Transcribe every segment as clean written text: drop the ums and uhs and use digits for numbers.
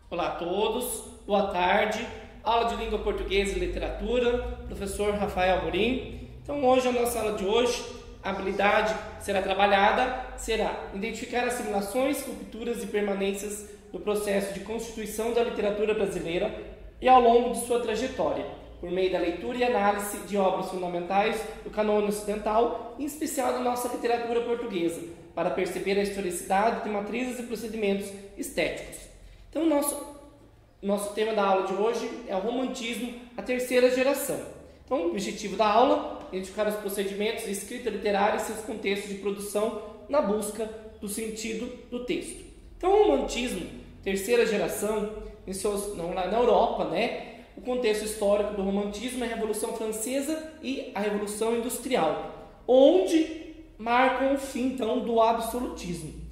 Olá a todos, boa tarde. Aula de Língua Portuguesa e Literatura, professor Rafael Amorim. Então hoje, a nossa aula de hoje, a habilidade que será trabalhada será identificar as simulações, rupturas e permanências no processo de constituição da literatura brasileira e ao longo de sua trajetória, por meio da leitura e análise de obras fundamentais do canônico ocidental, em especial da nossa literatura portuguesa, para perceber a historicidade de matrizes e procedimentos estéticos. Então, nosso tema da aula de hoje é o romantismo, a terceira geração. Então, o objetivo da aula é identificar os procedimentos de escrita literária e seus contextos de produção na busca do sentido do texto. Então, o romantismo, terceira geração, lá na Europa, o contexto histórico do romantismo é a Revolução Francesa e a Revolução Industrial, onde marcam o fim, então, do absolutismo.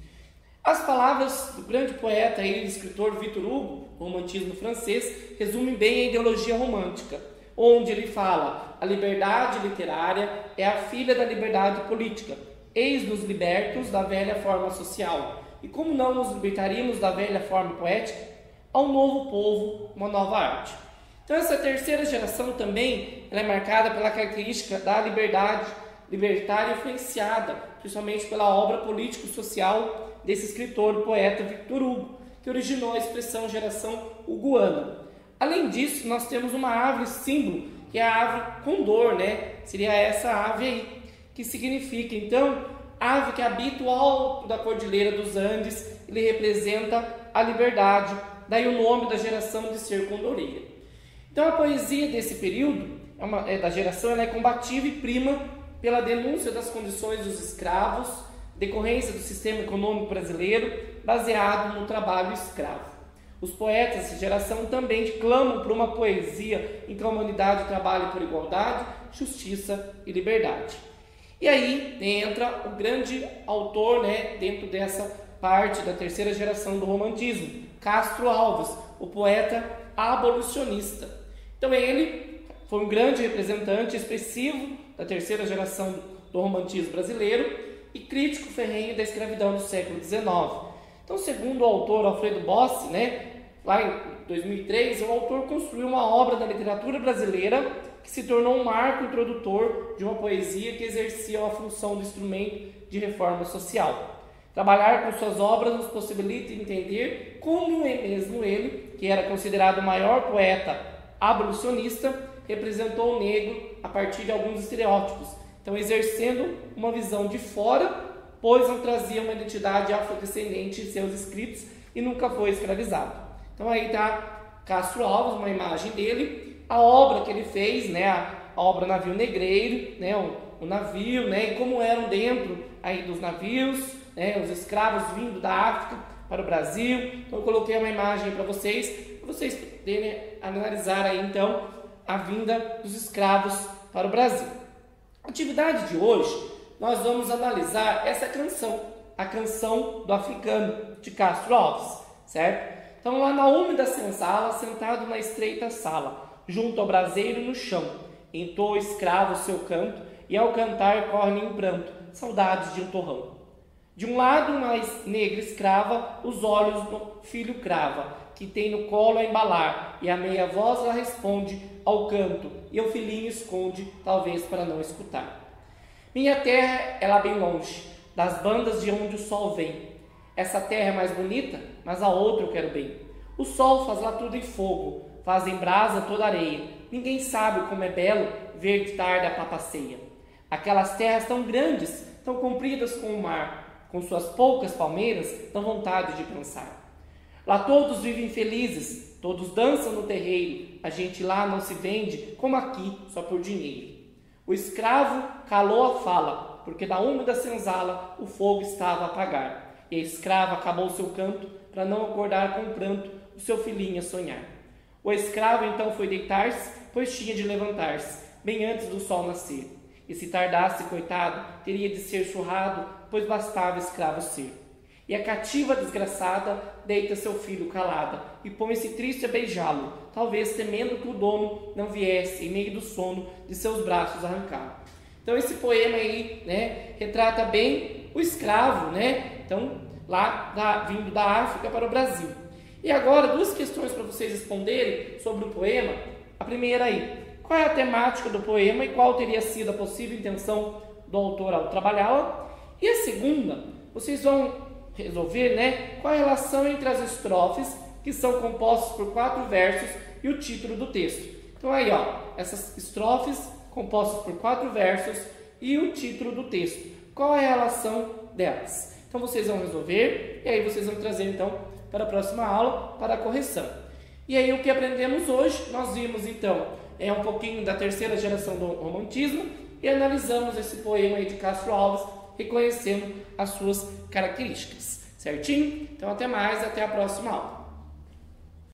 As palavras do grande poeta e escritor Victor Hugo, o romantismo francês, resumem bem a ideologia romântica, onde ele fala: a liberdade literária é a filha da liberdade política. Eis-nos libertos da velha forma social. E como não nos libertaríamos da velha forma poética? Ao novo povo, uma nova arte. Então, essa terceira geração também ela é marcada pela característica da liberdade libertária influenciada, principalmente pela obra político-social desse escritor e poeta Victor Hugo, que originou a expressão geração hugoana. Além disso, nós temos uma árvore símbolo, que é a árvore condor, Seria essa ave aí, que significa, então, ave que habita o alto da Cordilheira dos Andes. Ele representa a liberdade, daí o nome da geração de ser condoreira. Então, a poesia desse período, da geração, ela é combativa e prima pela denúncia das condições dos escravos, decorrência do sistema econômico brasileiro baseado no trabalho escravo. Os poetas dessa geração também clamam por uma poesia em que a humanidade trabalhe por igualdade, justiça e liberdade. E aí entra o grande autor, dentro dessa parte da terceira geração do romantismo, Castro Alves, o poeta abolicionista. Então ele foi um grande representante expressivo da terceira geração do romantismo brasileiro e crítico ferrenho da escravidão do século XIX. Então, segundo o autor Alfredo Bossi, lá em 2003, o autor construiu uma obra da literatura brasileira que se tornou um marco introdutor de uma poesia que exercia a função do instrumento de reforma social. Trabalhar com suas obras nos possibilita entender como é mesmo ele, que era considerado o maior poeta abolicionista, representou o negro a partir de alguns estereótipos, então exercendo uma visão de fora, pois não trazia uma identidade afrodescendente em seus escritos e nunca foi escravizado. Então aí está Castro Alves, uma imagem dele, a obra que ele fez, a obra Navio Negreiro, o navio, e como eram dentro aí dos navios, os escravos vindo da África para o Brasil. Então eu coloquei uma imagem para vocês poderem analisar aí então a vinda dos escravos para o Brasil. Na atividade de hoje, nós vamos analisar essa canção, a canção do africano, de Castro Alves, certo? Então, lá na úmida senzala, sentado na estreita sala, junto ao braseiro no chão, entoa o escravo seu canto, e ao cantar corre em pranto, saudades de um torrão. De um lado, mais negra escrava, os olhos no filho crava, que tem no colo a embalar, e a meia voz ela responde ao canto, e o filhinho esconde, talvez para não escutar. Minha terra, ela bem longe, das bandas de onde o sol vem. Essa terra é mais bonita, mas a outra eu quero bem. O sol faz lá tudo em fogo, faz em brasa toda areia. Ninguém sabe como é belo ver de tarde a papaceia. Aquelas terras tão grandes, tão compridas com o mar, com suas poucas palmeiras, dão vontade de pensar. Lá todos vivem felizes, todos dançam no terreiro, a gente lá não se vende como aqui, só por dinheiro. O escravo calou a fala, porque da úmida senzala o fogo estava a apagar, e a escrava acabou seu canto para não acordar com pranto o seu filhinho a sonhar. O escravo então foi deitar-se, pois tinha de levantar-se, bem antes do sol nascer, e se tardasse, coitado, teria de ser surrado, pois bastava escravo ser. E a cativa desgraçada deita seu filho calada e põe-se triste a beijá-lo, talvez temendo que o dono não viesse em meio do sono de seus braços arrancar. Então esse poema aí, retrata bem o escravo, então lá vindo da África para o Brasil. E agora, duas questões para vocês responderem sobre o poema. A primeira aí, qual é a temática do poema e qual teria sido a possível intenção do autor ao trabalhá-la? E a segunda, vocês vão resolver, né, qual a relação entre as estrofes, que são compostas por 4 versos, e o título do texto. Então aí, ó, essas estrofes compostas por 4 versos e o título do texto. Qual é a relação delas? Então vocês vão resolver e aí vocês vão trazer então para a próxima aula para a correção. E aí o que aprendemos hoje? Nós vimos então um pouquinho da terceira geração do romantismo e analisamos esse poema aí de Castro Alves, reconhecendo as suas características. Certinho? Então até mais, até a próxima aula.